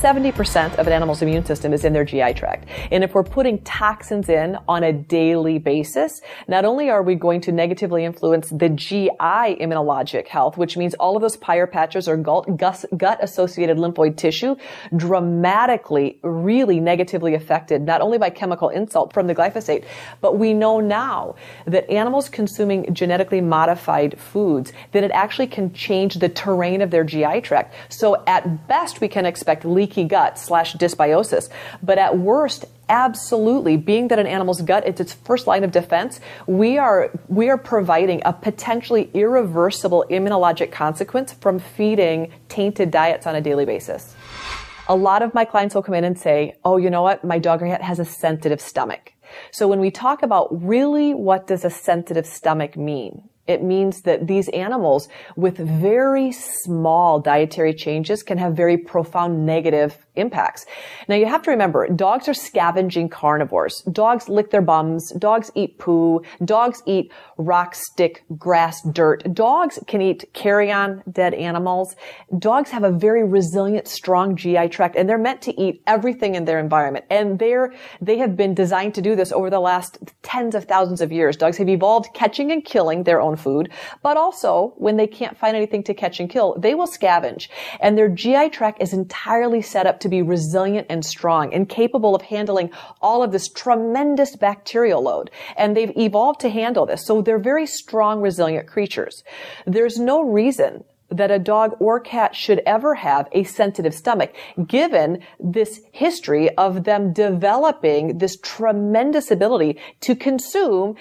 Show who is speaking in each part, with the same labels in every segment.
Speaker 1: 70% of an animal's immune system is in their GI tract. And if we're putting toxins in on a daily basis, not only are we going to negatively influence the GI immunologic health, which means all of those Peyer's patches or gut-associated lymphoid tissue dramatically, really negatively affected, not only by chemical insult from the glyphosate, but we know now that animals consuming genetically modified foods, that it actually can change the terrain of their GI tract. So at best, we can expect leaky gut / dysbiosis. But at worst, absolutely, being that an animal's gut is its first line of defense, we are providing a potentially irreversible immunologic consequence from feeding tainted diets on a daily basis. A lot of my clients will come in and say, oh, you know what? My dog or cat has a sensitive stomach. So when we talk about really what does a sensitive stomach mean? It means that these animals with very small dietary changes can have very profound negative impacts. Now you have to remember, dogs are scavenging carnivores. Dogs lick their bums. Dogs eat poo. Dogs eat rock, stick, grass, dirt. Dogs can eat carrion, dead animals. Dogs have a very resilient, strong GI tract, and they're meant to eat everything in their environment. And they have been designed to do this over the last tens of thousands of years. Dogs have evolved catching and killing their own food, but also when they can't find anything to catch and kill, they will scavenge. And their GI tract is entirely set up to be resilient and strong and capable of handling all of this tremendous bacterial load. And they've evolved to handle this. So they're very strong, resilient creatures. There's no reason that a dog or cat should ever have a sensitive stomach, given this history of them developing this tremendous ability to consume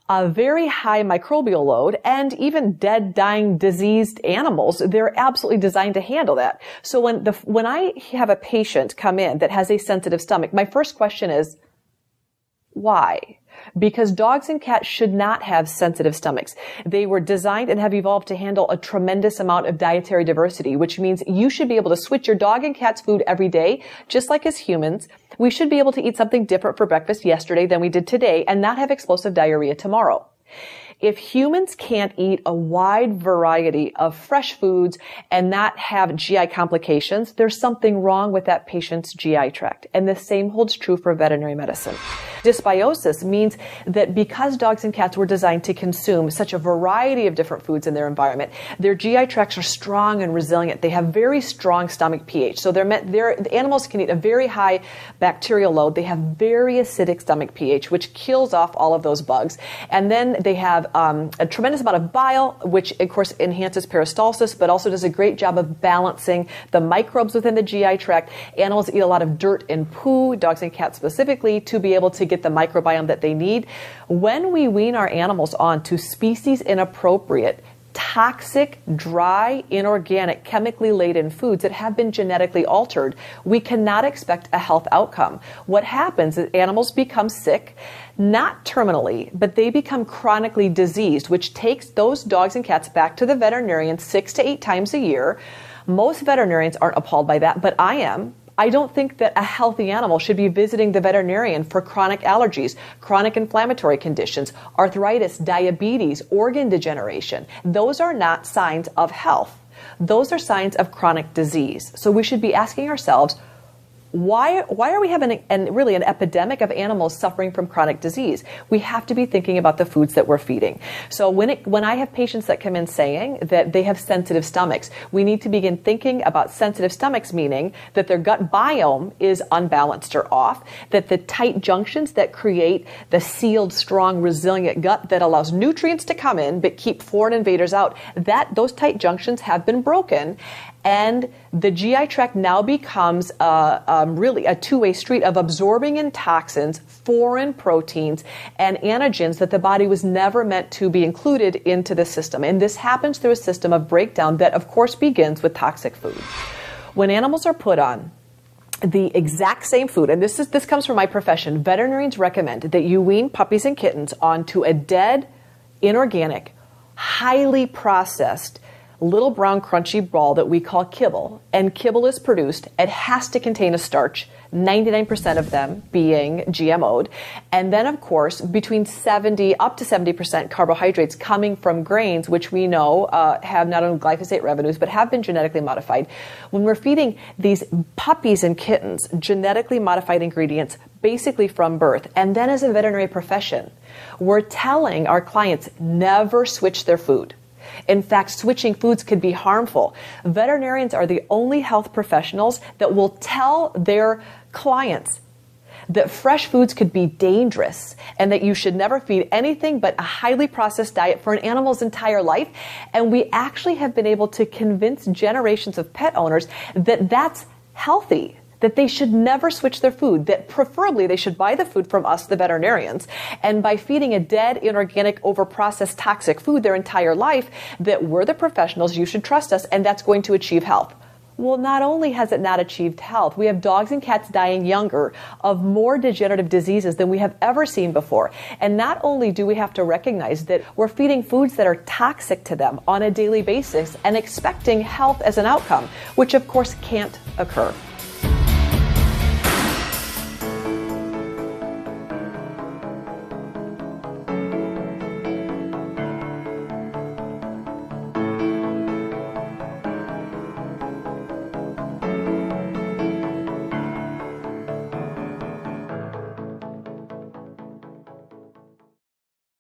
Speaker 1: a very high microbial load, and even dead, dying, diseased animals, they're absolutely designed to handle that. So when I have a patient come in that has a sensitive stomach, my first question is, why? Because dogs and cats should not have sensitive stomachs. They were designed and have evolved to handle a tremendous amount of dietary diversity, which means you should be able to switch your dog and cat's food every day, just like as humans. We should be able to eat something different for breakfast yesterday than we did today and not have explosive diarrhea tomorrow. If humans can't eat a wide variety of fresh foods and not have GI complications, there's something wrong with that patient's GI tract. And the same holds true for veterinary medicine. Dysbiosis means that because dogs and cats were designed to consume such a variety of different foods in their environment, their GI tracts are strong and resilient. They have very strong stomach pH. So the animals can eat a very high bacterial load. They have very acidic stomach pH, which kills off all of those bugs. And then they have a tremendous amount of bile, which of course enhances peristalsis, but also does a great job of balancing the microbes within the GI tract. Animals eat a lot of dirt and poo, dogs and cats specifically, to be able to get the microbiome that they need. When we wean our animals on to species inappropriate, toxic, dry, inorganic, chemically laden foods that have been genetically altered, we cannot expect a health outcome. What happens is animals become sick, not terminally, but they become chronically diseased, which takes those dogs and cats back to the veterinarian 6 to 8 times a year. Most veterinarians aren't appalled by that, but I am. I don't think that a healthy animal should be visiting the veterinarian for chronic allergies, chronic inflammatory conditions, arthritis, diabetes, organ degeneration. Those are not signs of health. Those are signs of chronic disease. So we should be asking ourselves, why are we having an epidemic of animals suffering from chronic disease? We have to be thinking about the foods that we're feeding. So when I have patients that come in saying that they have sensitive stomachs, we need to begin thinking about sensitive stomachs, meaning that their gut biome is unbalanced or off, that the tight junctions that create the sealed, strong, resilient gut that allows nutrients to come in but keep foreign invaders out, those tight junctions have been broken. And the GI tract now becomes really a two-way street of absorbing in toxins, foreign proteins, and antigens that the body was never meant to be included into the system. And this happens through a system of breakdown that, of course, begins with toxic food. When animals are put on the exact same food, and this comes from my profession, veterinarians recommend that you wean puppies and kittens onto a dead, inorganic, highly processed, little brown crunchy ball that we call kibble, and kibble is produced. It has to contain a starch, 99% of them being GMO'd, and then of course between 70 up to 70% carbohydrates coming from grains, which we know have not only glyphosate residues but have been genetically modified. When we're feeding these puppies and kittens genetically modified ingredients basically from birth, and then as a veterinary profession, we're telling our clients never switch their food. In fact, switching foods could be harmful. Veterinarians are the only health professionals that will tell their clients that fresh foods could be dangerous and that you should never feed anything but a highly processed diet for an animal's entire life. And we actually have been able to convince generations of pet owners that that's healthy, that they should never switch their food, that preferably they should buy the food from us, the veterinarians, and by feeding a dead, inorganic, overprocessed, toxic food their entire life, that we're the professionals, you should trust us, and that's going to achieve health. Well, not only has it not achieved health, we have dogs and cats dying younger of more degenerative diseases than we have ever seen before. And not only do we have to recognize that we're feeding foods that are toxic to them on a daily basis and expecting health as an outcome, which of course can't occur.